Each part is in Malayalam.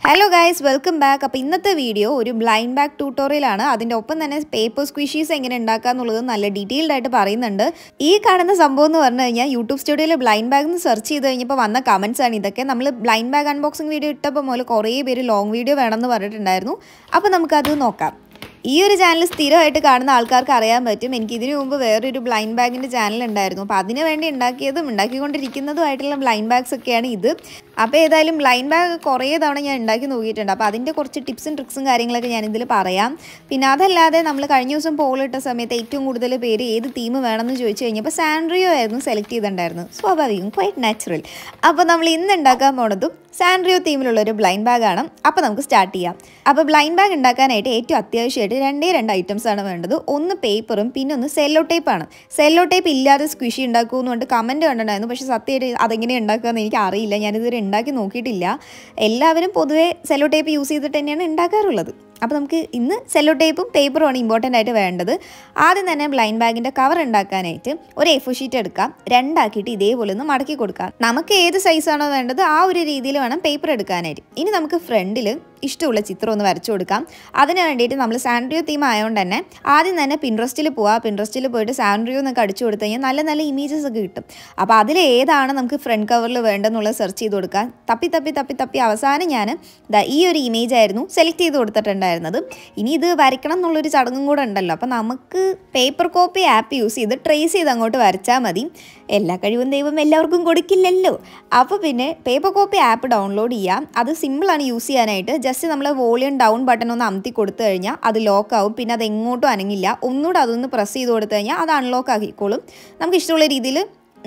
Hello guys, welcome back. അപ്പോൾ ഇന്നത്തെ വീഡിയോ ഒരു ബ്ലൈൻഡ് ബാഗ് ട്യൂട്ടോറിയൽ ആണ്. അതിന്റെ ഒപ്പം തന്നെ പേപ്പർ സ്ക്വിഷീസ് എങ്ങനെ ഉണ്ടാക്കാന്നുള്ളത് നല്ല ഡീറ്റെയിൽഡ് ആയിട്ട് പറയുന്നുണ്ട്. ഈ കാണുന്ന സംഭവം എന്ന് പറഞ്ഞു കഴിഞ്ഞാൽ യൂട്യൂബ് സ്റ്റുഡിയോയിൽ ബ്ലൈൻഡ് ബാഗ് എന്ന് സെർച്ച് ചെയ്ത് കഴിഞ്ഞപ്പോൾ വന്ന കമന്റ്സ് ആണ് ഇതൊക്കെ. നമ്മൾ ബ്ലൈൻഡ് ബാഗ് അൺബോക്സിംഗ് വീഡിയോ ഇട്ടപ്പോൾ മുതൽ കുറേ പേര് ലോങ് വീഡിയോ വേണമെന്ന് പറഞ്ഞിട്ടുണ്ടായിരുന്നു. അപ്പോൾ നമുക്കത് നോക്കാം. ഈ ഒരു ചാനൽ സ്ഥിരമായിട്ട് കാണുന്ന ആൾക്കാർക്ക് അറിയാൻ പറ്റും. എനിക്ക് ഇതിനു മുമ്പ് വേറൊരു ബ്ലൈൻഡ് ബാഗിൻ്റെ ചാനൽ ഉണ്ടായിരുന്നു. അപ്പോൾ അതിന് വേണ്ടി ഉണ്ടാക്കിക്കൊണ്ടിരിക്കുന്നതുമായിട്ടുള്ള ബ്ലൈൻഡ് ബാഗ്സ് ഒക്കെയാണ് ഇത്. അപ്പോൾ ഏതായാലും ബ്ലൈൻഡ് ബാഗ് കുറേ തവണ ഞാൻ ഉണ്ടാക്കി നോക്കിയിട്ടുണ്ട്. അപ്പോൾ അതിൻ്റെ കുറച്ച് ടിപ്സും ട്രിക്സും കാര്യങ്ങളൊക്കെ ഞാനിതിൽ പറയാം. പിന്നെ അതല്ലാതെ നമ്മൾ കഴിഞ്ഞ ദിവസം പോളിട്ട സമയത്ത് ഏറ്റവും കൂടുതൽ പേര് ഏത് തീം വേണമെന്ന് ചോദിച്ചു കഴിഞ്ഞപ്പോൾ സാൻഡ്രിയോ ആയിരുന്നു സെലക്ട് ചെയ്തിട്ടുണ്ടായിരുന്നു. സ്വാഭാവികം, ക്വൈറ്റ് നാച്ചുറൽ. അപ്പോൾ നമ്മൾ ഇന്ന് ഉണ്ടാക്കാൻ പോണതും സാൻഡ്രിയോ തീമിലുള്ളൊരു ബ്ലൈൻഡ് ബാഗാണ്. അപ്പോൾ നമുക്ക് സ്റ്റാർട്ട് ചെയ്യാം. അപ്പോൾ ബ്ലൈൻഡ് ബാഗ് ഉണ്ടാക്കാനായിട്ട് ഏറ്റവും അത്യാവശ്യമായിട്ട് രണ്ട് ഐറ്റംസ് ആണ് വേണ്ടത്. ഒന്ന് പേപ്പറും പിന്നെ ഒന്ന് സെല്ലോ ടേപ്പാണ്. സെല്ലോ ടേപ്പ് ഇല്ലാതെ സ്ക്വിഷി ഉണ്ടാക്കുമെന്നുകൊണ്ട് കമൻറ്റ് കണ്ടിട്ടുണ്ടായിരുന്നു. പക്ഷേ സത്യമായിട്ട് അതെങ്ങനെ ഉണ്ടാക്കുകയെന്ന് എനിക്ക് അറിയില്ല. ഞാനിതുവരെ ഉണ്ടാക്കി നോക്കിയിട്ടില്ല. എല്ലാവരും പൊതുവേ സെല്ലോ ടേപ്പ് യൂസ് ചെയ്തിട്ട് തന്നെയാണ് ഉണ്ടാക്കാറുള്ളത്. അപ്പോൾ നമുക്ക് ഇന്ന് സെല്ലോ ടേപ്പും പേപ്പറുമാണ് ഇമ്പോർട്ടൻ്റ് ആയിട്ട് വേണ്ടത്. ആദ്യം തന്നെ ബ്ലൈൻഡ് ബാഗിൻ്റെ കവർ ഉണ്ടാക്കാനായിട്ട് ഒരു A4 ഷീറ്റ് എടുക്കാം. രണ്ടാക്കിയിട്ട് ഇതേപോലെ ഒന്ന് മടക്കി കൊടുക്കാം. നമുക്ക് ഏത് സൈസാണോ വേണ്ടത് ആ ഒരു രീതിയിൽ വേണം പേപ്പർ എടുക്കാനായിട്ട്. ഇനി നമുക്ക് ഫ്രണ്ടിൽ ഇഷ്ടമുള്ള ചിത്രം ഒന്ന് വരച്ചു കൊടുക്കാം. അതിന് വേണ്ടിയിട്ട് നമ്മൾ സാൻഡ്രിയോ തീം ആയതുകൊണ്ട് തന്നെ ആദ്യം തന്നെ പിൻട്രസ്റ്റിൽ പോവാം. പിൻട്രസ്റ്റിൽ പോയിട്ട് സാൻഡ്രിയോ എന്നൊക്കെ അടിച്ചു കൊടുത്തു കഴിഞ്ഞാൽ നല്ല നല്ല ഇമേജസ് ഒക്കെ കിട്ടും. അപ്പോൾ അതിൽ ഏതാണ് നമുക്ക് ഫ്രണ്ട് കവറിൽ വേണ്ടതെന്നുള്ളത് സെർച്ച് ചെയ്ത് കൊടുക്കാം. തപ്പി അവസാനം ഞാൻ ഈ ഒരു ഇമേജ് ആയിരുന്നു സെലക്ട് ചെയ്ത് കൊടുത്തിട്ടുണ്ടായിരുന്നത്. ഇനി ഇത് വരയ്ക്കണം എന്നുള്ളൊരു ചടങ്ങും കൂടെ ഉണ്ടല്ലോ. അപ്പോൾ നമുക്ക് പേപ്പർ കോപ്പി ആപ്പ് യൂസ് ചെയ്ത് ട്രേസ് ചെയ്ത് അങ്ങോട്ട് വരച്ചാൽ മതി. എല്ലാ കഴിവും ദൈവം എല്ലാവർക്കും കൊടുക്കില്ലല്ലോ. അപ്പോൾ പിന്നെ പേപ്പർ കോപ്പി ആപ്പ് ഡൗൺലോഡ് ചെയ്യാം. അത് സിമ്പിളാണ് യൂസ് ചെയ്യാനായിട്ട്. ജസ്റ്റ് നമ്മൾ വോളിയം ഡൗൺ ബട്ടൺ ഒന്ന് അമർത്തി കൊടുത്തു കഴിഞ്ഞാൽ അത് ലോക്ക് ആവും. പിന്നെ അത് എങ്ങോട്ടും അനങ്ങില്ല. ഒന്നുകൂടെ അതൊന്ന് പ്രസ് ചെയ്ത് കൊടുത്തു കഴിഞ്ഞാൽ അത് അൺലോക്ക് ആക്കിക്കോളും. നമുക്ക് ഇഷ്ടമുള്ള രീതിയിൽ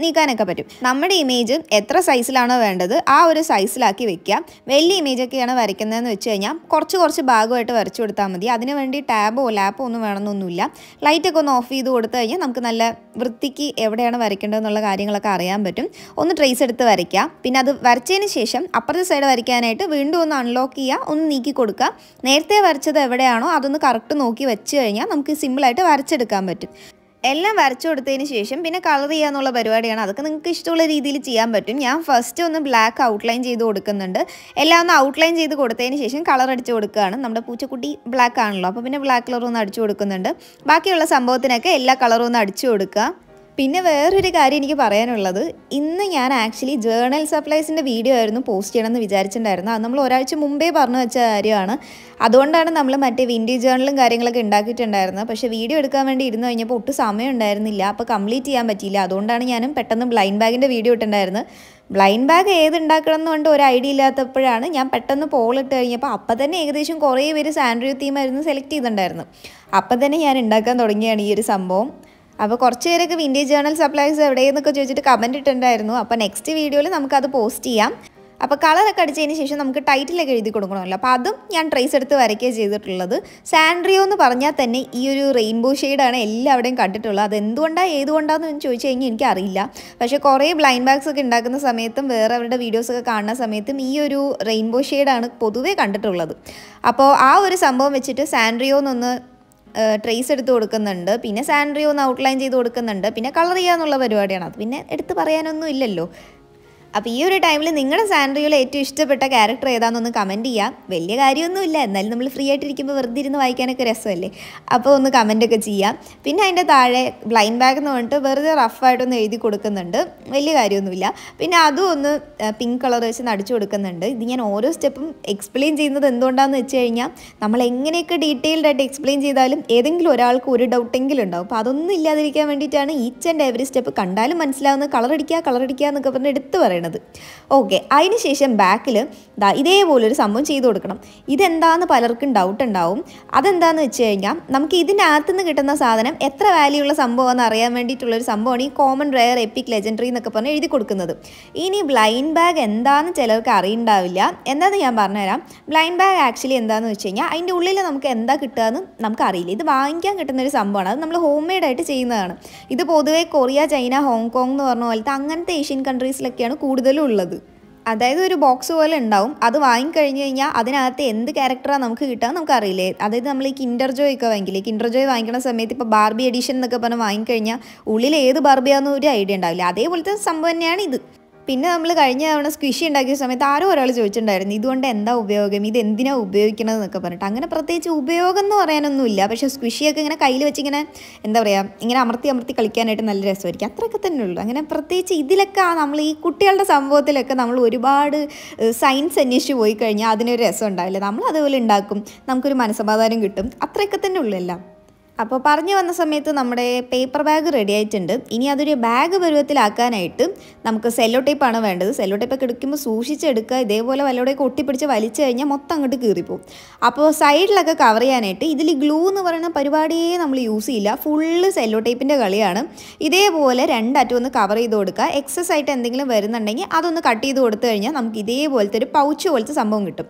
നീക്കാനൊക്കെ പറ്റും. നമ്മുടെ ഇമേജ് എത്ര സൈസിലാണോ വേണ്ടത് ആ ഒരു സൈസിലാക്കി വെക്കുക. വലിയ ഇമേജൊക്കെയാണ് വരയ്ക്കുന്നതെന്ന് വെച്ച് കഴിഞ്ഞാൽ കുറച്ച് ഭാഗമായിട്ട് വരച്ചു കൊടുത്താൽ മതി. അതിന് വേണ്ടി ടാബോ ലാപ്പോ ഒന്നും വേണമെന്നൊന്നുമില്ല. ലൈറ്റൊക്കെ ഒന്ന് ഓഫ് ചെയ്ത് കൊടുത്തു കഴിഞ്ഞാൽ നമുക്ക് നല്ല വൃത്തിക്ക് എവിടെയാണ് വരയ്ക്കേണ്ടതെന്നുള്ള കാര്യങ്ങളൊക്കെ അറിയാൻ പറ്റും. ഒന്ന് ട്രേസ് എടുത്ത് വരയ്ക്കുക. പിന്നെ അത് വരച്ചതിന് ശേഷം അപ്പുറത്തെ സൈഡ് വരയ്ക്കാനായിട്ട് വീണ്ടും ഒന്ന് അൺലോക്ക് ചെയ്യുക, ഒന്ന് നീക്കി കൊടുക്കുക. നേരത്തെ വരച്ചത് എവിടെയാണോ അതൊന്ന് കറക്റ്റ് നോക്കി വെച്ച് കഴിഞ്ഞാൽ നമുക്ക് സിമ്പിളായിട്ട് വരച്ചെടുക്കാൻ പറ്റും. എല്ലാം വരച്ചു കൊടുത്തതിന് ശേഷം പിന്നെ കളർ ചെയ്യാന്നുള്ള പരിപാടിയാണ്. അതൊക്കെ നിങ്ങൾക്ക് ഇഷ്ടമുള്ള രീതിയിൽ ചെയ്യാൻ പറ്റും. ഞാൻ ഫസ്റ്റ് ഒന്ന് ബ്ലാക്ക് ഔട്ട്ലൈൻ ചെയ്ത് കൊടുക്കുന്നുണ്ട്. എല്ലാം ഒന്ന് ഔട്ട്ലൈൻ ചെയ്ത് കൊടുത്തതിന് ശേഷം കളർ അടിച്ച് കൊടുക്കുകയാണ്. നമ്മുടെ പൂച്ചക്കുട്ടി ബ്ലാക്ക് ആണല്ലോ, അപ്പോൾ പിന്നെ ബ്ലാക്ക് കളർ ഒന്ന് അടിച്ചു കൊടുക്കുന്നുണ്ട്. ബാക്കിയുള്ള സംഭവത്തിനൊക്കെ എല്ലാ കളറും ഒന്ന് അടിച്ചു കൊടുക്കുക. പിന്നെ വേറൊരു കാര്യം എനിക്ക് പറയാനുള്ളത്, ഇന്ന് ഞാൻ ആക്ച്വലി ജേർണൽ സപ്ലൈസിൻ്റെ വീഡിയോ ആയിരുന്നു പോസ്റ്റ് ചെയ്യണമെന്ന് വിചാരിച്ചിട്ടുണ്ടായിരുന്നു. അത് നമ്മൾ ഒരാഴ്ച മുമ്പേ പറഞ്ഞു വെച്ച കാര്യമാണ്. അതുകൊണ്ടാണ് നമ്മൾ മറ്റേ വിൻറ്റേജ് ജേർണലും കാര്യങ്ങളൊക്കെ ഉണ്ടാക്കിയിട്ടുണ്ടായിരുന്നത്. പക്ഷേ വീഡിയോ എടുക്കാൻ വേണ്ടി ഇരുന്ന് കഴിഞ്ഞപ്പോൾ ഒട്ടും സമയം ഉണ്ടായിരുന്നില്ല. അപ്പോൾ കംപ്ലീറ്റ് ചെയ്യാൻ പറ്റിയില്ല. അതുകൊണ്ടാണ് ഞാനും പെട്ടെന്ന് ബ്ലൈൻഡ് ബാഗിൻ്റെ വീഡിയോ ഇട്ടുണ്ടായിരുന്നത്. ബ്ലൈൻഡ് ബാഗ് ഏത് ഉണ്ടാക്കണം എന്നുകൊണ്ട് ഒരു ഐഡിയ ഇല്ലാത്തപ്പോഴാണ് ഞാൻ പെട്ടെന്ന് പോളിട്ട് കഴിഞ്ഞപ്പോൾ അപ്പം തന്നെ ഏകദേശം കുറേ പേര് സാൻഡ്രിയോ തീമായിരുന്നു സെലക്ട് ചെയ്തിട്ടുണ്ടായിരുന്നു. അപ്പം തന്നെ ഞാൻ ഉണ്ടാക്കാൻ തുടങ്ങിയാണ് ഈ ഒരു സംഭവം. അപ്പോൾ കുറച്ച് പേരൊക്കെ വിൻറ്റേജ് ജേർണൽ സപ്ലൈസ് എവിടെയെന്നൊക്കെ ചോദിച്ചിട്ട് കമൻറ്റ് ഇട്ടുണ്ടായിരുന്നു. അപ്പോൾ നെക്സ്റ്റ് വീഡിയോയിൽ നമുക്കത് പോസ്റ്റ് ചെയ്യാം. അപ്പോൾ കളറൊക്കെ അടിച്ചതിന് ശേഷം നമുക്ക് ടൈറ്റിലൊക്കെ എഴുതി കൊടുക്കണമല്ലോ. അപ്പോൾ അതും ഞാൻ ട്രേസ് എടുത്ത് വരയ്ക്കുക ചെയ്തിട്ടുള്ളത്. സാൻഡ്രിയോ എന്ന് പറഞ്ഞാൽ തന്നെ ഈ ഒരു റെയിൻബോ ഷെയ്ഡാണ് എല്ലാവിടെയും കണ്ടിട്ടുള്ളത്. അതെന്തുകൊണ്ടാണ് ഏതുകൊണ്ടാണെന്ന് ചോദിച്ചു കഴിഞ്ഞാൽ എനിക്കറിയില്ല. പക്ഷേ കുറേ ബ്ലൈൻഡ് ബാഗ്സ് ഒക്കെ ഉണ്ടാക്കുന്ന സമയത്തും വേറെ അവരുടെ വീഡിയോസൊക്കെ കാണുന്ന സമയത്തും ഈ ഒരു റെയിൻബോ ഷെയ്ഡാണ് പൊതുവേ കണ്ടിട്ടുള്ളത്. അപ്പോൾ ആ ഒരു സംഭവം വെച്ചിട്ട് സാൻഡ്രിയോ എന്നൊന്ന് ട്രേസ് എടുത്ത് കൊടുക്കുന്നുണ്ട്. പിന്നെ സാൻഡ്രിയോ ഒന്ന് ഔട്ട്ലൈൻ ചെയ്ത് കൊടുക്കുന്നുണ്ട്. പിന്നെ കളർ ചെയ്യാന്നുള്ള പരിപാടിയാണ്. അത് പിന്നെ എടുത്ത് പറയാനൊന്നും ഇല്ലല്ലോ. അപ്പോൾ ഈ ഒരു ടൈമിൽ നിങ്ങളുടെ സാൻഡ്രിയോയിൽ ഏറ്റവും ഇഷ്ടപ്പെട്ട ക്യാരക്ടർ ഏതാണെന്നൊന്ന് കമൻറ്റ് ചെയ്യാം. വലിയ കാര്യമൊന്നുമില്ല, എന്നാലും നമ്മൾ ഫ്രീ ആയിട്ടിരിക്കുമ്പോൾ വെറുതെ ഇരുന്ന് വായിക്കാനൊക്കെ രസമല്ലേ. അപ്പോൾ ഒന്ന് കമൻറ്റൊക്കെ ചെയ്യാം. പിന്നെ അതിൻ്റെ താഴെ ബ്ലൈൻഡ് ബാഗ് എന്ന് പറഞ്ഞിട്ട് വെറുതെ റഫായിട്ടൊന്ന് എഴുതി കൊടുക്കുന്നുണ്ട്. വലിയ കാര്യമൊന്നുമില്ല. പിന്നെ അതും ഒന്ന് പിങ്ക് കളർ വെച്ച് അടിച്ചു കൊടുക്കുന്നുണ്ട്. ഇത് ഞാൻ ഓരോ സ്റ്റെപ്പും എക്സ്പ്ലെയിൻ ചെയ്യുന്നത് എന്തുകൊണ്ടാണെന്ന് വെച്ച് കഴിഞ്ഞാൽ നമ്മൾ എങ്ങനെയൊക്കെ ഡീറ്റെയിൽഡ് ആയിട്ട് എക്സ്പ്ലെയിൻ ചെയ്താലും ഏതെങ്കിലും ഒരാൾക്ക് ഒരു ഡൗട്ടെങ്കിലും ഉണ്ടാവും. അപ്പോൾ അതൊന്നും ഇല്ലാതിരിക്കാൻ വേണ്ടിയിട്ടാണ് ഈച്ച് ആൻഡ് എവറി സ്റ്റെപ്പ് കണ്ടാലും മനസ്സിലാവുന്ന കളർ അടിക്കുക എന്നൊക്കെ പറഞ്ഞ് എടുത്ത് പറയണത്. ഓക്കെ, അതിന് ശേഷം ബാക്കിൽ ഇതേപോലൊരു സംഭവം ചെയ്ത് കൊടുക്കണം. ഇതെന്താന്ന് പലർക്കും ഡൗട്ട് ഉണ്ടാവും. അതെന്താണെന്ന് വെച്ച് കഴിഞ്ഞാൽ നമുക്ക് ഇതിനകത്ത് നിന്ന് കിട്ടുന്ന സാധനം എത്ര വാല്യൂ ഉള്ള സംഭവമാണെന്ന് അറിയാൻ വേണ്ടിയിട്ടുള്ളൊരു സംഭവമാണ് ഈ കോമൺ റെയർ എപ്പിക് ലെജൻഡറി എന്നൊക്കെ പറഞ്ഞ് എഴുതി കൊടുക്കുന്നത്. ഇനി ബ്ലൈൻഡ് ബാഗ് എന്താണെന്ന് ചിലർക്ക് അറിയുണ്ടാവില്ല. എന്താണെന്ന് ഞാൻ പറഞ്ഞുതരാം. ബ്ലൈൻഡ് ബാഗ് ആക്ച്വലി എന്താണെന്ന് വെച്ച് കഴിഞ്ഞാൽ അതിൻ്റെ ഉള്ളിൽ നമുക്ക് എന്താ കിട്ടുകയെന്ന് നമുക്കറിയില്ല. ഇത് വാങ്ങിക്കാൻ കിട്ടുന്നൊരു സംഭവമാണ്. അത് നമ്മൾ ഹോം മെയ്ഡായിട്ട് ചെയ്യുന്നതാണ്. ഇത് പൊതുവേ കൊറിയ, ചൈന, ഹോങ്കോങ് എന്ന് പറഞ്ഞ പോലത്തെ അങ്ങനത്തെ ഏഷ്യൻ കൺട്രീസിലൊക്കെയാണ് കൂടുതലും ഉള്ളത്. അതായത് ഒരു ബോക്സ് പോലെ ഉണ്ടാവും. അത് വാങ്ങിക്കഴിഞ്ഞ് കഴിഞ്ഞാൽ അതിനകത്ത് എന്ത് ക്യാരക്ടറാണ് നമുക്ക് കിട്ടുക നമുക്കറിയില്ലേ. അതായത് നമ്മൾ ഈ കിൻഡർ ജോയ് ഒക്കെ വാങ്ങിക്കില്ലേ, കിൻഡർ ജോയ് വാങ്ങിക്കുന്ന സമയത്ത് ഇപ്പോൾ ബാർബി എഡിഷൻ എന്നൊക്കെ പറഞ്ഞ് വാങ്ങിക്കഴിഞ്ഞാൽ ഉള്ളിൽ ഏത് ബാർബിയാണെന്ന് ഒരു ഐഡിയ ഉണ്ടാവില്ല. അതേപോലത്തെ സംഭവം തന്നെയാണ് ഇത്. പിന്നെ നമ്മൾ കഴിഞ്ഞ തവണ സ്ക്വിഷി ഉണ്ടാക്കിയ സമയത്ത് ആരോ ഒരാൾ ചോദിച്ചിട്ടുണ്ടായിരുന്നു ഇതുകൊണ്ട് എന്താ ഉപയോഗം, ഇത് എന്തിനാണ് ഉപയോഗിക്കണത് എന്നൊക്കെ പറഞ്ഞിട്ട്. അങ്ങനെ പ്രത്യേകിച്ച് ഉപയോഗം എന്ന് പറയാനൊന്നുമില്ല. പക്ഷേ സ്ക്വിഷിയൊക്കെ ഇങ്ങനെ കയ്യിൽ വെച്ച് ഇങ്ങനെ എന്താ പറയുക, ഇങ്ങനെ അമർത്തി അമർത്തി കളിക്കാനായിട്ട് നല്ല രസമായിരിക്കും, അത്രയൊക്കെ തന്നെ ഉള്ളൂ. അങ്ങനെ പ്രത്യേകിച്ച് ഇതിലൊക്കെ നമ്മൾ ഈ കുട്ടികളുടെ സംഭവത്തിലൊക്കെ നമ്മൾ ഒരുപാട് സയൻസ് അന്വേഷിച്ച് പോയി കഴിഞ്ഞാൽ അതിനൊരു രസം ഉണ്ടാവില്ല. നമ്മൾ അതുപോലെ ഉണ്ടാക്കും, നമുക്കൊരു മനസ്സമാധാനം കിട്ടും, അത്രയൊക്കെ തന്നെ ഉള്ളൂ എല്ലാം. അപ്പോൾ പറഞ്ഞു വന്ന സമയത്ത് നമ്മുടെ പേപ്പർ ബാഗ് റെഡി ആയിട്ടുണ്ട്. ഇനി അതൊരു ബാഗ് പരുവത്തിലാക്കാനായിട്ട് നമുക്ക് സെല്ലോ ടേപ്പാണ് വേണ്ടത്. സെല്ലോ ടേപ്പൊക്കെ എടുക്കുമ്പോൾ സൂക്ഷിച്ചെടുക്കുക. ഇതേപോലെ വല്ലവിടെയൊക്കെ ഒട്ടിപ്പിടിച്ച് വലിച്ചു കഴിഞ്ഞാൽ മൊത്തം അങ്ങോട്ട് കീറിപ്പോവും. അപ്പോൾ സൈഡിലൊക്കെ കവർ ചെയ്യാനായിട്ട് ഇതിൽ ഗ്ലൂ എന്ന് പറയുന്ന പരിപാടിയെ നമ്മൾ യൂസ് ചെയ്യില്ല, ഫുള്ള് സെല്ലോ ടേപ്പിൻ്റെ കളിയാണ്. ഇതേപോലെ രണ്ടറ്റം ഒന്ന് കവർ ചെയ്ത് കൊടുക്കുക. എക്സസ് ആയിട്ട് എന്തെങ്കിലും വരുന്നുണ്ടെങ്കിൽ അതൊന്ന് കട്ട് ചെയ്ത് കൊടുത്തു കഴിഞ്ഞാൽ നമുക്ക് ഇതേപോലത്തെ ഒരു പൗച്ച് പോലത്തെ സംഭവം കിട്ടും.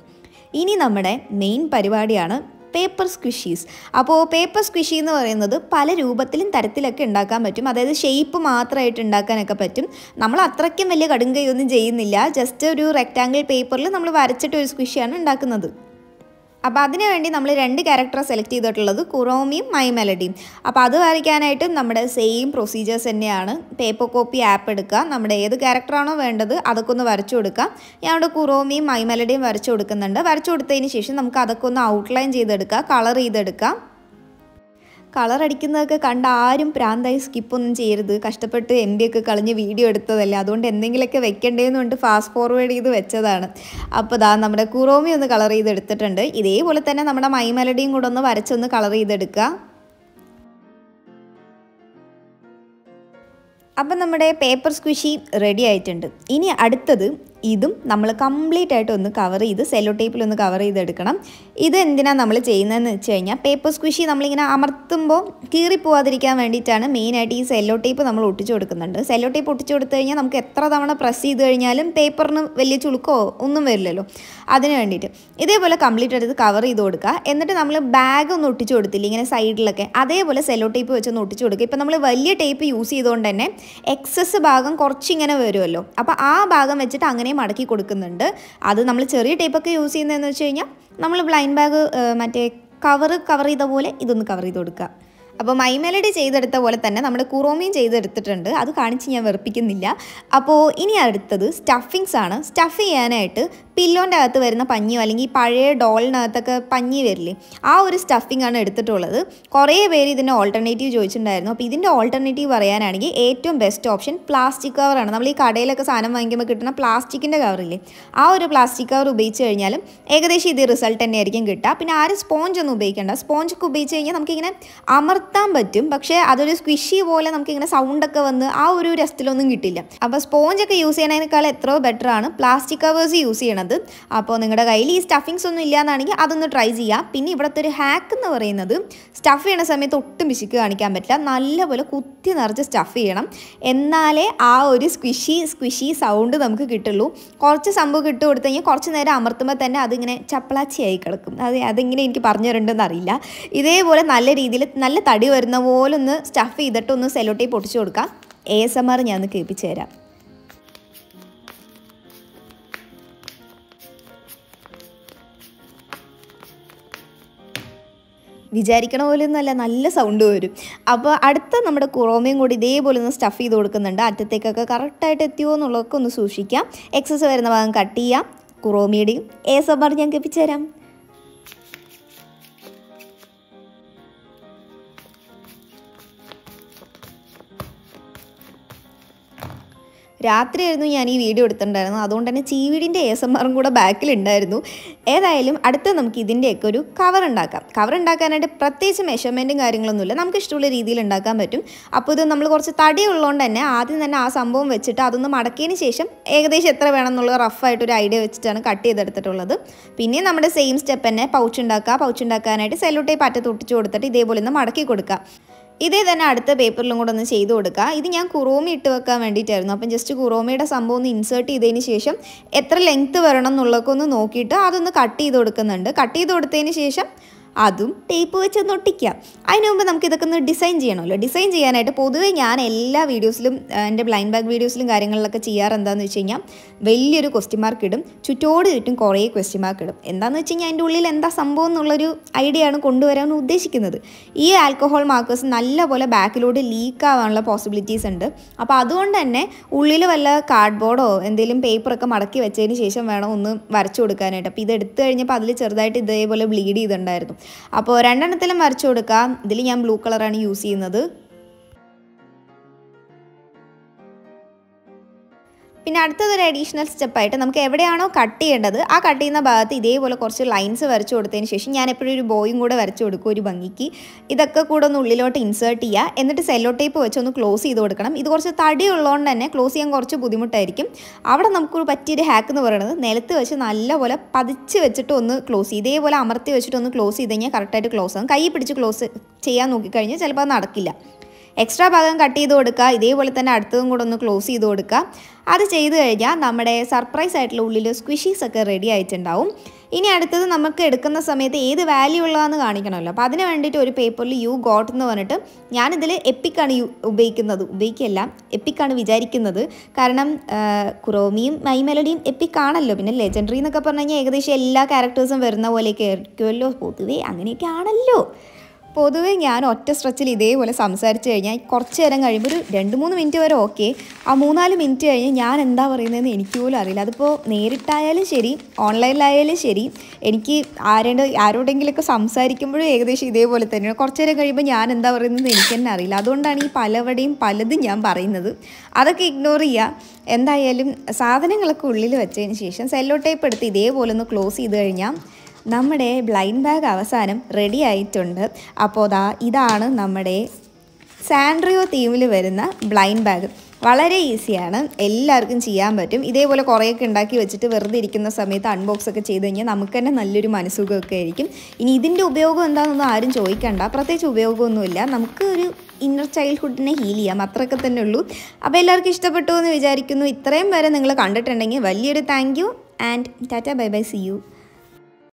ഇനി നമ്മുടെ മെയിൻ പരിപാടിയാണ് പേപ്പർ സ്ക്വിഷീസ്. അപ്പോൾ പേപ്പർ സ്ക്വിഷി എന്ന് പറയുന്നത് പല രൂപത്തിലും തരത്തിലൊക്കെ ഉണ്ടാക്കാൻ പറ്റും. അതായത് ഷേപ്പ് മാത്രമായിട്ട് ഉണ്ടാക്കാനൊക്കെ പറ്റും. നമ്മൾ അത്രയ്ക്കും വലിയ കടുങ്കയൊന്നും ചെയ്യുന്നില്ല, ജസ്റ്റ് ഒരു റെക്റ്റാങ്കിൾ പേപ്പറിൽ നമ്മൾ വരച്ചിട്ട് ഒരു സ്ക്വിഷിയാണ് ഉണ്ടാക്കുന്നത്. അപ്പോൾ അതിനു വേണ്ടി നമ്മൾ 2 ക്യാരക്ടർ സെലക്ട് ചെയ്തിട്ടുള്ളത് കുറോമിയും മൈ മെലഡിയും. അപ്പോൾ അത് വരയ്ക്കാനായിട്ടും നമ്മുടെ സെയിം പ്രൊസീജിയേഴ്സ് തന്നെയാണ്. പേപ്പർ കോപ്പി ആപ്പ് എടുക്കുക, നമ്മുടെ ഏത് ക്യാരക്ടറാണോ വേണ്ടത് അതൊക്കെ ഒന്ന് വരച്ചു കൊടുക്കുക. ഞാനിവിടെ കുറോമിയും മൈ മെലഡിയും വരച്ചു കൊടുക്കുന്നുണ്ട്. വരച്ചു കൊടുത്തതിന് ശേഷം നമുക്ക് അതൊക്കെ ഒന്ന് ഔട്ട്ലൈൻ ചെയ്തെടുക്കുക, കളർ ചെയ്തെടുക്കുക. കളർ അടിക്കുന്നതൊക്കെ കണ്ട ആരും പ്രാന്തായി സ്കിപ്പൊന്നും ചെയ്യരുത്. കഷ്ടപ്പെട്ട് MB ഒക്കെ കളഞ്ഞ് വീഡിയോ എടുത്തതല്ലേ, അതുകൊണ്ട് എന്തെങ്കിലുമൊക്കെ വെക്കേണ്ടതെന്ന് കൊണ്ട് ഫാസ്റ്റ് ഫോർവേഡ് ചെയ്ത് വെച്ചതാണ്. അപ്പോൾ ദാ നമ്മുടെ കുറോമി ഒന്ന് കളർ ചെയ്തെടുത്തിട്ടുണ്ട്. ഇതേപോലെ തന്നെ നമ്മുടെ മൈ മെലഡിയും കൂടെ ഒന്ന് വരച്ചൊന്ന് കളർ ചെയ്തെടുക്കുക. അപ്പം നമ്മുടെ പേപ്പർ സ്ക്വിഷി റെഡി ആയിട്ടുണ്ട്. ഇനി അടുത്തത് ഇതും നമ്മൾ കംപ്ലീറ്റ് ആയിട്ട് ഒന്ന് കവർ ചെയ്ത് സെല്ലോ ടേപ്പിലൊന്ന് കവർ ചെയ്തെടുക്കണം. ഇത് എന്തിനാണ് നമ്മൾ ചെയ്യുന്നതെന്ന് വെച്ച് കഴിഞ്ഞാൽ പേപ്പർ സ്ക്വിഷി നമ്മളിങ്ങനെ അമർത്തുമ്പോൾ കീറിപ്പോവാതിരിക്കാൻ വേണ്ടിയിട്ടാണ് മെയിനായിട്ട് ഈ സെല്ലോ ടേപ്പ് നമ്മൾ ഒട്ടിച്ചു കൊടുക്കുന്നുണ്ട്. സെല്ലോ ടേപ്പ് ഒട്ടിച്ചു കൊടുത്തു കഴിഞ്ഞാൽ നമുക്ക് എത്ര തവണ പ്രസ് ചെയ്ത് കഴിഞ്ഞാലും പേപ്പറിന് വലിയ ചുളുക്കോ ഒന്നും വരില്ലല്ലോ, അതിന് വേണ്ടിയിട്ട്. ഇതേപോലെ കംപ്ലീറ്റ് എടുത്ത് കവർ ചെയ്ത് കൊടുക്കുക. എന്നിട്ട് നമ്മൾ ബാഗ് ഒന്ന് ഒട്ടിച്ചു കൊടുത്തില്ല ഇങ്ങനെ സൈഡിലൊക്കെ, അതേപോലെ സെല്ലോ ടേപ്പ് വെച്ചൊന്ന് ഒട്ടിച്ചു കൊടുക്കുക. ഇപ്പം നമ്മൾ വലിയ ടേപ്പ് യൂസ് ചെയ്തുകൊണ്ട് തന്നെ എക്സസ് ഭാഗം കുറച്ചിങ്ങനെ വരുമല്ലോ, അപ്പോൾ ആ ഭാഗം വെച്ചിട്ട് അങ്ങനെ മടക്കി കൊടുക്കുന്നുണ്ട്. അത് നമ്മൾ ചെറിയ ടേപ്പൊക്കെ യൂസ് ചെയ്യുന്നതെന്ന് വെച്ച് കഴിഞ്ഞാൽ നമ്മൾ ബ്ലൈൻഡ് ബാഗ് മറ്റേ കവർ ചെയ്ത പോലെ ഇതൊന്ന് കവർ ചെയ്ത് കൊടുക്കുക. അപ്പോൾ മൈ മെലഡി ചെയ്തെടുത്ത പോലെ തന്നെ നമ്മുടെ കുറോമിയും ചെയ്തെടുത്തിട്ടുണ്ട്, അത് കാണിച്ച് ഞാൻ വെറുപ്പിക്കുന്നില്ല. അപ്പോൾ ഇനി അടുത്തത് സ്റ്റഫിങ്സ് ആണ്. സ്റ്റഫ് ചെയ്യാനായിട്ട് പില്ലോൻ്റെ അകത്ത് വരുന്ന പഞ്ഞിയോ അല്ലെങ്കിൽ പഴയ ഡോളിനകത്തൊക്കെ പഞ്ഞി വരില്ലേ, ആ ഒരു സ്റ്റഫിംഗ് ആണ് എടുത്തിട്ടുള്ളത്. കുറേ പേര് ഇതിൻ്റെ ഓൾട്ടർനേറ്റീവ് ചോദിച്ചിട്ടുണ്ടായിരുന്നു. അപ്പോൾ ഇതിൻ്റെ ഓൾട്ടർനേറ്റീവ് പറയാനാണെങ്കിൽ ഏറ്റവും ബെസ്റ്റ് ഓപ്ഷൻ പ്ലാസ്റ്റിക് കവറാണ്. നമ്മൾ ഈ കടയിലൊക്കെ സാധനം വാങ്ങിക്കുമ്പോൾ കിട്ടുന്ന പ്ലാസ്റ്റിക്കിൻ്റെ കവറില്ലേ, ആ ഒരു പ്ലാസ്റ്റിക് കവർ ഉപയോഗിച്ച് കഴിഞ്ഞാലും ഏകദേശം ഇത് റിസൾട്ട് തന്നെ ആയിരിക്കും കിട്ടുക. പിന്നെ ആരും സ്പോഞ്ച് ഒന്നും ഉപയോഗിക്കേണ്ട. സ്പോഞ്ചൊക്കെ ഉപയോഗിച്ച് കഴിഞ്ഞാൽ നമുക്കിങ്ങനെ അമർത്താൻ പറ്റും, പക്ഷേ അതൊരു സ്ക്വിഷി പോലെ നമുക്കിങ്ങനെ സൗണ്ടൊക്കെ വന്ന് ആ ഒരു രസത്തിലൊന്നും കിട്ടില്ല. അപ്പോൾ സ്പോഞ്ചൊക്കെ യൂസ് ചെയ്യണതിനേക്കാൾ എത്രയോ ബെറ്റർ ആണ് പ്ലാസ്റ്റിക് കവേഴ്സ് യൂസ് ചെയ്യണത്. അപ്പോൾ നിങ്ങളുടെ കയ്യിൽ ഈ സ്റ്റഫിങ്സ് ഒന്നും ഇല്ലയെന്നാണെങ്കിൽ അതൊന്ന് ട്രൈ ചെയ്യാം. പിന്നെ ഇവിടുത്തെ ഒരു ഹാക്ക് എന്ന് പറയുന്നത് സ്റ്റഫ് ചെയ്യണ സമയത്ത് ഒട്ടും പിശുക്ക് കാണിക്കാൻ പറ്റില്ല, നല്ലപോലെ കുത്തി നിറച്ച് സ്റ്റഫ് ചെയ്യണം, എന്നാലേ ആ ഒരു സ്ക്വിഷി സൗണ്ട് നമുക്ക് കിട്ടുള്ളൂ. കുറച്ച് സംഭവം ഇട്ട് കൊടുത്തു കഴിഞ്ഞാൽ കുറച്ച് നേരം അമർത്തുമ്പോൾ തന്നെ അതിങ്ങനെ ചപ്പളാച്ചിയായി കിടക്കും. അതെങ്ങനെ എനിക്ക് പറഞ്ഞു തരേണ്ടതെന്ന് അറിയില്ല. ഇതേപോലെ നല്ല രീതിയിൽ നല്ല തടി വരുന്ന പോലെ ഒന്ന് സ്റ്റഫ് ചെയ്തിട്ട് ഒന്ന് സെല്ലോ ടേപ്പ് ഒട്ടിച്ചു കൊടുക്കാം. ASMR ഞാൻ ഒന്ന് കേൾപ്പിച്ചു തരാം. വിചാരിക്കണ പോലെ ഒന്നുമല്ല, നല്ല സൗണ്ട് വരും. അപ്പോൾ അടുത്ത നമ്മുടെ കുറോമയും കൂടി ഇതേപോലെ ഒന്ന് സ്റ്റഫ് ചെയ്ത് കൊടുക്കുന്നുണ്ട്. അറ്റത്തേക്കൊക്കെ കറക്റ്റായിട്ട് എത്തിയോ എന്നുള്ളതൊക്കെ ഒന്ന് സൂക്ഷിക്കാം. എക്സസ് വരുന്ന ഭാഗം കട്ട് ചെയ്യാം. കുറോമിയുടെയും ASMR ഞാൻ കേൾപ്പിച്ചു തരാം. രാത്രിയായിരുന്നു ഞാൻ ഈ വീഡിയോ എടുത്തിട്ടുണ്ടായിരുന്നു, അതുകൊണ്ട് തന്നെ ചീവീടിൻ്റെ ASMRും കൂടെ ബാക്കിലുണ്ടായിരുന്നു. ഏതായാലും അടുത്ത നമുക്ക് ഇതിൻ്റെയൊക്കെ ഒരു കവർ ഉണ്ടാക്കാം. കവർ ഉണ്ടാക്കാനായിട്ട് പ്രത്യേകിച്ച് മെഷർമെൻറ്റും കാര്യങ്ങളൊന്നുമില്ല, നമുക്ക് ഇഷ്ടമുള്ള രീതിയിൽ ഉണ്ടാക്കാൻ പറ്റും. അപ്പോൾ ഇത് നമ്മൾ കുറച്ച് തടി ഉള്ളതുകൊണ്ട് തന്നെ ആദ്യം തന്നെ ആ സംഭവം വെച്ചിട്ട് അതൊന്ന് മടക്കിയതിന് ശേഷം ഏകദേശം എത്ര വേണം എന്നുള്ള റഫായിട്ടൊരു ഐഡിയ വെച്ചിട്ടാണ് കട്ട് ചെയ്തെടുത്തിട്ടുള്ളത്. പിന്നെ നമ്മുടെ സെയിം സ്റ്റെപ്പ് തന്നെ പൗച്ച് ഉണ്ടാക്കുക. പൗച്ച് ഉണ്ടാക്കാനായിട്ട് സെല്ലോ ടേപ്പ് അറ്റത്ത് ഒട്ടിച്ച് കൊടുത്തിട്ട് ഇതേപോലെ ഒന്ന് മടക്കി കൊടുക്കുക. ഇതേ തന്നെ അടുത്ത പേപ്പറിലും കൂടെ ഒന്ന് ചെയ്ത് കൊടുക്കുക. ഇത് ഞാൻ കുറോമി ഇട്ട് വെക്കാൻ വേണ്ടിയിട്ടായിരുന്നു. അപ്പം ജസ്റ്റ് കുറോമിയുടെ സംഭവം ഒന്ന് ഇൻസേർട്ട് ചെയ്തതിന് ശേഷം എത്ര ലെങ്ത്ത് വരണം എന്നുള്ളതൊക്കെ ഒന്ന് നോക്കിയിട്ട് അതൊന്ന് കട്ട് ചെയ്ത് കൊടുക്കുന്നുണ്ട്. കട്ട് ചെയ്ത് കൊടുത്തതിന് ശേഷം അതും ടേപ്പ് വെച്ചൊന്ന് ഒട്ടിക്കാം. അതിന് മുമ്പ് നമുക്ക് ഇതൊക്കെ ഒന്ന് ഡിസൈൻ ചെയ്യണമല്ലോ. ഡിസൈൻ ചെയ്യാനായിട്ട് പൊതുവേ ഞാൻ എല്ലാ വീഡിയോസിലും എൻ്റെ ബ്ലൈൻഡ് ബാഗ് വീഡിയോസിലും കാര്യങ്ങളിലൊക്കെ ചെയ്യാറ് എന്താണെന്ന് വെച്ച് കഴിഞ്ഞാൽ വലിയൊരു ക്വസ്റ്റ്യൻ മാർക്ക് ഇടും, ചുറ്റോട് ചുറ്റും കുറേ ക്വസ്റ്റ്യൻ മാർക്ക് ഇടും. എന്താണെന്ന് വെച്ച് കഴിഞ്ഞാൽ അതിൻ്റെ ഉള്ളിൽ എന്താ സംഭവം എന്നുള്ളൊരു ഐഡിയ ആണ് കൊണ്ടുവരാൻ ഉദ്ദേശിക്കുന്നത്. ഈ ആൽക്കഹോൾ മാർക്കേഴ്സ് നല്ലപോലെ ബാക്കിലോട്ട് ലീക്ക് ആവാനുള്ള പോസിബിലിറ്റീസ് ഉണ്ട്. അപ്പോൾ അതുകൊണ്ട് തന്നെ ഉള്ളിൽ വല്ല കാർഡ്ബോർഡോ എന്തെങ്കിലും പേപ്പറൊക്കെ മടക്കി വെച്ചതിന് ശേഷം വേണം ഒന്ന് വരച്ചു കൊടുക്കാനായിട്ട്. അപ്പോൾ ഇത് എടുത്തു കഴിഞ്ഞപ്പോൾ അതിൽ ചെറുതായിട്ട് ഇതേപോലെ ബ്ലീഡ് ചെയ്തിട്ടുണ്ടായിരുന്നു. അപ്പോൾ രണ്ടെണ്ണത്തിലും വരച്ചു കൊടുക്കാം. ഇതിൽ ഞാൻ ബ്ലൂ കളറാണ് യൂസ് ചെയ്യുന്നത്. പിന്നെ അടുത്തതൊരു അഡീഷണൽ സ്റ്റെപ്പായിട്ട് നമുക്ക് എവിടെയാണോ കട്ട് ചെയ്യേണ്ടത് ആ കട്ട് ചെയ്യുന്ന ഭാഗത്ത് ഇതേപോലെ കുറച്ച് ലൈൻസ് വരച്ചു കൊടുത്തതിന് ശേഷം ഞാൻ എപ്പോഴും ഒരു ബോയും കൂടെ വരച്ചു കൊടുക്കും ഒരു ഭംഗിക്ക്. ഇതൊക്കെ കൂടെ ഒന്ന് ഉള്ളിലോട്ട് ഇൻസേർട്ട് ചെയ്യുക. എന്നിട്ട് സെല്ലോ ടേപ്പ് വെച്ചൊന്ന് ക്ലോസ് ചെയ്ത് കൊടുക്കണം. ഇത് കുറച്ച് തടി ഉള്ളതുകൊണ്ട് തന്നെ ക്ലോസ് ചെയ്യാൻ കുറച്ച് ബുദ്ധിമുട്ടായിരിക്കും. അവിടെ നമുക്ക് പറ്റിയൊരു ഹാക്ക് എന്ന് പറയുന്നത് നിലത്ത് വെച്ച് നല്ലപോലെ പതിച്ച് വെച്ചിട്ട് ഒന്ന് ക്ലോസ് ചെയ്ത് ഇതേപോലെ അമർത്തി വെച്ചിട്ട് ഒന്ന് ക്ലോസ് ചെയ്ത് കഴിഞ്ഞാൽ കറക്റ്റായിട്ട് ക്ലോസ് ആകും. കൈ പിടിച്ച് ക്ലോസ് ചെയ്യാൻ നോക്കിക്കഴിഞ്ഞാൽ ചിലപ്പോൾ അത് നടക്കില്ല. എക്സ്ട്രാ ഭാഗം കട്ട് ചെയ്ത് കൊടുക്കുക. ഇതേപോലെ തന്നെ അടുത്തതും കൂടെ ഒന്ന് ക്ലോസ് ചെയ്ത് കൊടുക്കുക. അത് ചെയ്ത് കഴിഞ്ഞാൽ നമ്മുടെ സർപ്രൈസ് ആയിട്ടുള്ള ഉള്ളിൽ സ്ക്വിഷീസ് ഒക്കെ റെഡി ആയിട്ടുണ്ടാവും. ഇനി അടുത്തത് നമുക്ക് എടുക്കുന്ന സമയത്ത് ഏത് വാല്യൂ ഉള്ളതെന്ന് കാണിക്കണമല്ലോ. അപ്പോൾ അതിന് വേണ്ടിയിട്ട് ഒരു പേപ്പറിൽ യു ഗോട്ട് എന്ന് പറഞ്ഞിട്ട് ഞാനിതിൽ എപ്പിക്കാണ് ഉപയോഗിക്കല്ല എപ്പിക്കാണ് വിചാരിക്കുന്നത്. കാരണം കുറോമിയും മൈ മെലഡിയും എപ്പിക്കാണല്ലോ. പിന്നെ ലെജൻഡറി എന്നൊക്കെ പറഞ്ഞു കഴിഞ്ഞാൽ ഏകദേശം എല്ലാ ക്യാരക്ടേഴ്സും വരുന്ന പോലെയൊക്കെ ആയിരിക്കുമല്ലോ. പൊതുവേ അങ്ങനെയൊക്കെ ആണല്ലോ. പൊതുവേ ഞാൻ ഒറ്റ സ്ട്രെച്ചിൽ ഇതേപോലെ സംസാരിച്ച് കഴിഞ്ഞാൽ കുറച്ച് നേരം കഴിയുമ്പോൾ ഒരു 2-3 മിനിറ്റ് വരെ ഓക്കെ. ആ 3-4 മിനിറ്റ് കഴിഞ്ഞ് ഞാൻ എന്താ പറയുന്നതെന്ന് എനിക്ക് പോലും അറിയില്ല. അതിപ്പോൾ നേരിട്ടായാലും ശരി ഓൺലൈനിലായാലും ശരി എനിക്ക് ആരോടെങ്കിലുമൊക്കെ സംസാരിക്കുമ്പോഴും ഏകദേശം ഇതേപോലെ തന്നെയാണ്. കുറച്ച് നേരം കഴിയുമ്പോൾ ഞാൻ എന്താ പറയുന്നത് എനിക്ക് തന്നെ അറിയില്ല. അതുകൊണ്ടാണ് ഈ പലതും ഞാൻ പറയുന്നത്. അതൊക്കെ ഇഗ്നോർ ചെയ്യുക. എന്തായാലും സാധനങ്ങളൊക്കെ ഉള്ളിൽ വെച്ചതിന് ശേഷം സെല്ലോ ടേപ്പ് എടുത്ത് ഇതേപോലെ ഒന്ന് ക്ലോസ് ചെയ്ത് കഴിഞ്ഞാൽ നമ്മുടെ ബ്ലൈൻഡ് ബാഗ് അവസാനം റെഡി ആയിട്ടുണ്ട്. അപ്പോൾ ഇതാണ് നമ്മുടെ സാൻഡ്രിയോ തീമിൽ വരുന്ന ബ്ലൈൻഡ് ബാഗ്. വളരെ ഈസിയാണ്, എല്ലാവർക്കും ചെയ്യാൻ പറ്റും. ഇതേപോലെ കുറേയൊക്കെ ഉണ്ടാക്കി വെച്ചിട്ട് വെറുതെ ഇരിക്കുന്ന സമയത്ത് അൺബോക്സ് ഒക്കെ ചെയ്ത് കഴിഞ്ഞാൽ നമുക്ക് തന്നെ നല്ലൊരു മനസ്സുഖമൊക്കെ ആയിരിക്കും. ഇനി ഇതിൻ്റെ ഉപയോഗം എന്താണെന്നൊന്നും ആരും ചോദിക്കണ്ട. പ്രത്യേകിച്ച് ഉപയോഗമൊന്നുമില്ല. നമുക്ക് ഒരു ഇന്നർ ചൈൽഡ്ഹുഡിനെ ഹീൽ ചെയ്യാം, അത്രയൊക്കെ തന്നെ ഉള്ളൂ. അപ്പോൾ എല്ലാവർക്കും ഇഷ്ടപ്പെട്ടു എന്ന് വിചാരിക്കുന്നു. ഇത്രയും വരെ നിങ്ങൾ കണ്ടിട്ടുണ്ടെങ്കിൽ വലിയൊരു thank you and tata bye bye, see U.